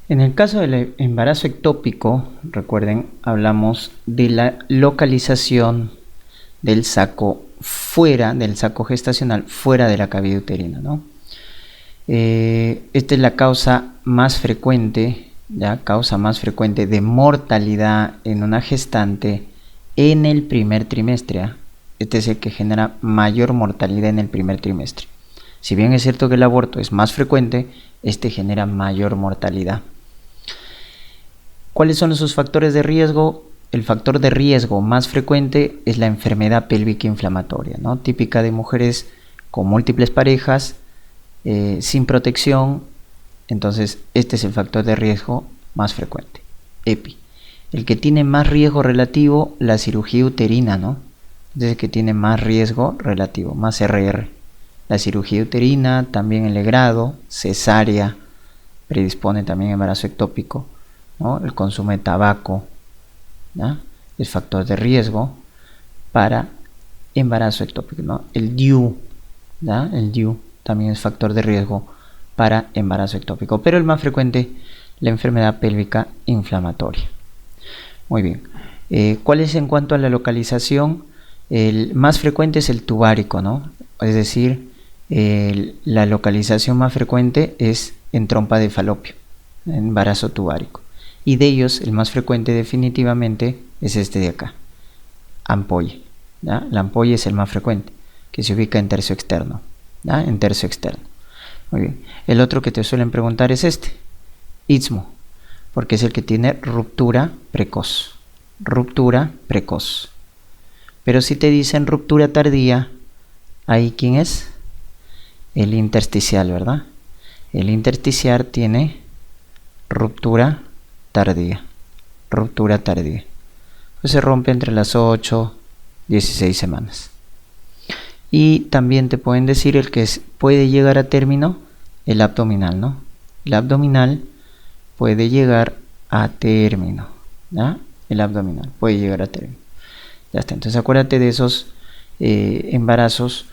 En el caso del embarazo ectópico, recuerden, hablamos de la localización del saco del saco gestacional, fuera de la cavidad uterina, ¿no? Esta es la causa más frecuente, causa más frecuente de mortalidad en una gestante en el primer trimestre. Este es el que genera mayor mortalidad en el primer trimestre. Si bien es cierto que el aborto es más frecuente, este genera mayor mortalidad. ¿Cuáles son sus factores de riesgo? El factor de riesgo más frecuente es la enfermedad pélvica inflamatoria, ¿no? Típica de mujeres con múltiples parejas, sin protección. Entonces este es el factor de riesgo más frecuente. EPI. El que tiene más riesgo relativo, la cirugía uterina, ¿no? Es el que tiene más riesgo relativo, más RR. La cirugía uterina, también el legrado, cesárea, predispone también a embarazo ectópico, ¿no? El consumo de tabaco, ¿no? Es factor de riesgo para embarazo ectópico, ¿no? El DIU, ¿no? El DIU también es factor de riesgo para embarazo ectópico, pero el más frecuente, la enfermedad pélvica inflamatoria. Muy bien. ¿Cuál es en cuanto a la localización? El más frecuente es el tubárico, ¿no? Es decir, la localización más frecuente es en trompa de falopio, en embarazo tubárico. Y de ellos, el más frecuente definitivamente es este de acá, ampolla, ¿ya? La ampolla es el más frecuente, que se ubica en tercio externo, ¿ya? En tercio externo. Muy bien. El otro que te suelen preguntar es este, istmo, porque es el que tiene ruptura precoz. Ruptura precoz. Pero si te dicen ruptura tardía, ¿ahí quién es? El intersticial, ¿verdad? El intersticial tiene ruptura tardía. Ruptura tardía. Pues se rompe entre las 8 y 16 semanas. Y también te pueden decir el que puede llegar a término, el abdominal, ¿no? El abdominal puede llegar a término, ¿ya? El abdominal puede llegar a término. Ya está. Entonces acuérdate de esos embarazos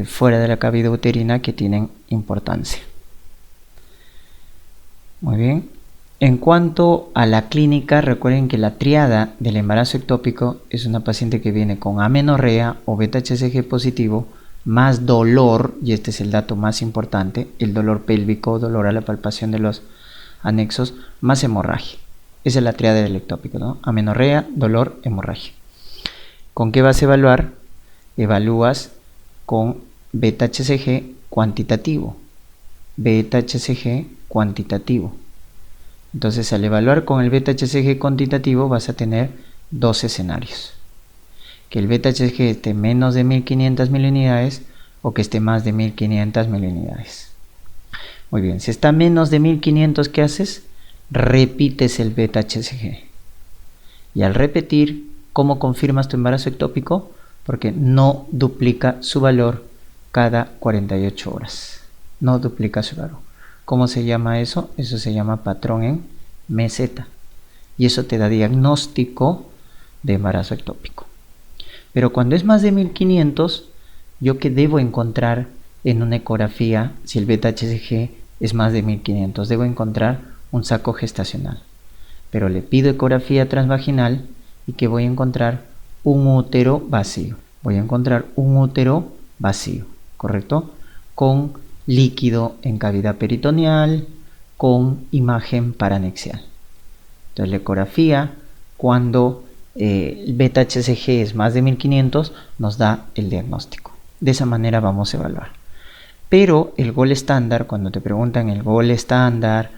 fuera de la cavidad uterina que tienen importancia. Muy bien. En cuanto a la clínica, recuerden que la triada del embarazo ectópico es una paciente que viene con amenorrea o beta-HCG positivo, más dolor, y este es el dato más importante, el dolor pélvico, dolor a la palpación de los anexos, más hemorragia. Esa es la triada del ectópico, ¿no? Amenorrea, dolor, hemorragia. ¿Con qué vas a evaluar? Evalúas con beta-HCG cuantitativo. Beta-HCG cuantitativo. Entonces, al evaluar con el beta-HCG cuantitativo vas a tener dos escenarios. Que el beta-HCG esté menos de 1500 miliunidades o que esté más de 1500 miliunidades. Muy bien, si está menos de 1500, ¿qué haces? Repites el beta-HCG. Y al repetir, ¿cómo confirmas tu embarazo ectópico? Porque no duplica su valor cada 48 horas. No duplica su valor. ¿Cómo se llama eso? Eso se llama patrón en meseta. Y eso te da diagnóstico de embarazo ectópico. Pero cuando es más de 1500, ¿yo qué debo encontrar en una ecografía? Si el beta-HCG es más de 1500, debo encontrar un saco gestacional. Pero le pido ecografía transvaginal y que voy a encontrar un útero vacío. Voy a encontrar un útero vacío, ¿correcto? Con líquido en cavidad peritoneal, con imagen paranexial. Entonces la ecografía, cuando el beta-HCG es más de 1500, nos da el diagnóstico. De esa manera vamos a evaluar. Pero el gol estándar, cuando te preguntan el gol estándar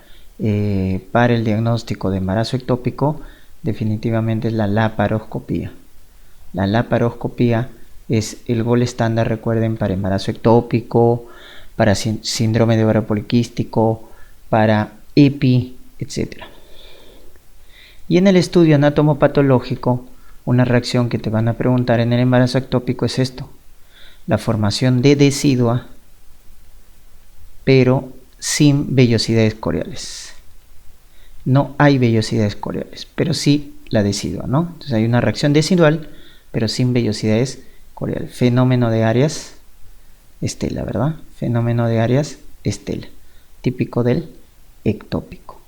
para el diagnóstico de embarazo ectópico, definitivamente es la laparoscopía. La laparoscopía es el gol estándar, recuerden, para embarazo ectópico, para síndrome de ovario poliquístico, para EPI, etc. Y en el estudio anatomopatológico, una reacción que te van a preguntar en el embarazo ectópico es esto: la formación de decidua, pero sin vellosidades coriales. No hay vellosidades coriales, pero sí la decidua, ¿no? Entonces hay una reacción decidual, pero sin vellosidades coriales. Fenómeno de Arias Estela, ¿verdad? Fenómeno de Arias Estela, típico del ectópico.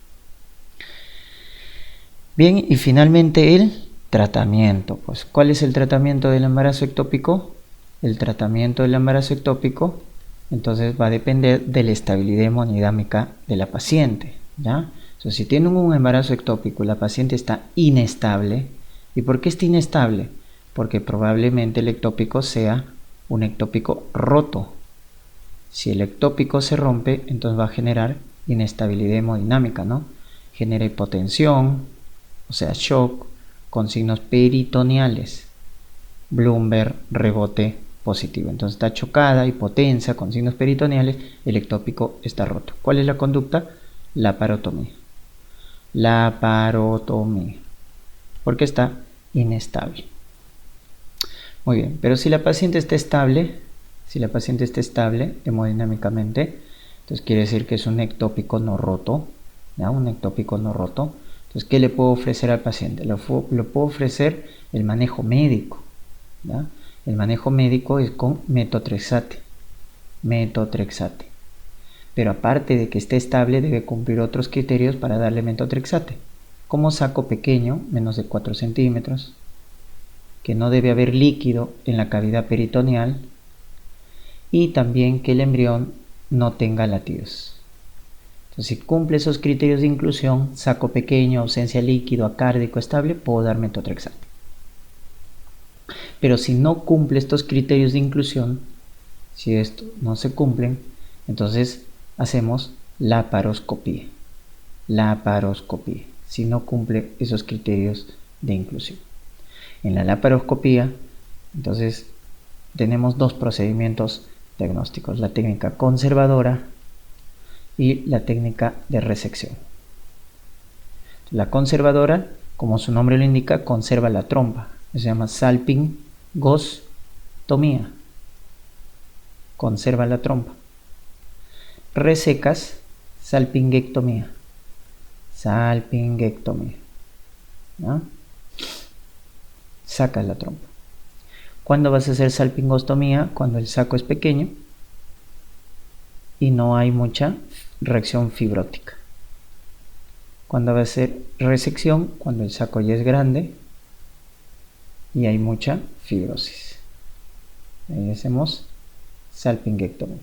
Bien, y finalmente el tratamiento. Pues, ¿cuál es el tratamiento del embarazo ectópico? El tratamiento del embarazo ectópico, entonces, va a depender de la estabilidad hemodinámica de la paciente, ¿ya? Entonces, si tienen un embarazo ectópico y la paciente está inestable, ¿y por qué está inestable? Porque probablemente el ectópico sea un ectópico roto. Si el ectópico se rompe, entonces va a generar inestabilidad hemodinámica, ¿no? Genera hipotensión, o sea, shock, con signos peritoneales, Bloomberg, rebote positivo. Entonces está chocada, hipotensa, con signos peritoneales, el ectópico está roto. ¿Cuál es la conducta? Laparotomía. Laparotomía. Porque está inestable. Muy bien, pero si la paciente está estable, hemodinámicamente, entonces quiere decir que es un ectópico no roto, ¿ya? Un ectópico no roto. Entonces, ¿qué le puedo ofrecer al paciente? Le puedo ofrecer el manejo médico, ¿ya? El manejo médico es con metotrexate. Pero aparte de que esté estable, debe cumplir otros criterios para darle metotrexate, como saco pequeño, menos de 4 centímetros, que no debe haber líquido en la cavidad peritoneal, y también que el embrión no tenga latidos. Entonces, si cumple esos criterios de inclusión, saco pequeño, ausencia de líquido, acárdico estable, puedo dar metotrexate. Pero si no cumple estos criterios de inclusión, si estos no se cumplen, entonces hacemos laparoscopía. Si no cumple esos criterios de inclusión. En la laparoscopía, entonces, tenemos dos procedimientos diagnósticos: la técnica conservadora y la técnica de resección. La conservadora, como su nombre lo indica, conserva la trompa. Se llama salpingostomía. Conserva la trompa. Resecas, salpingectomía. ¿No? Sacas la trompa. ¿Cuándo vas a hacer salpingostomía? Cuando el saco es pequeño y no hay mucha reacción fibrótica. Cuando va a ser resección, cuando el saco ya es grande y hay mucha fibrosis. Ahí hacemos salpingectomía.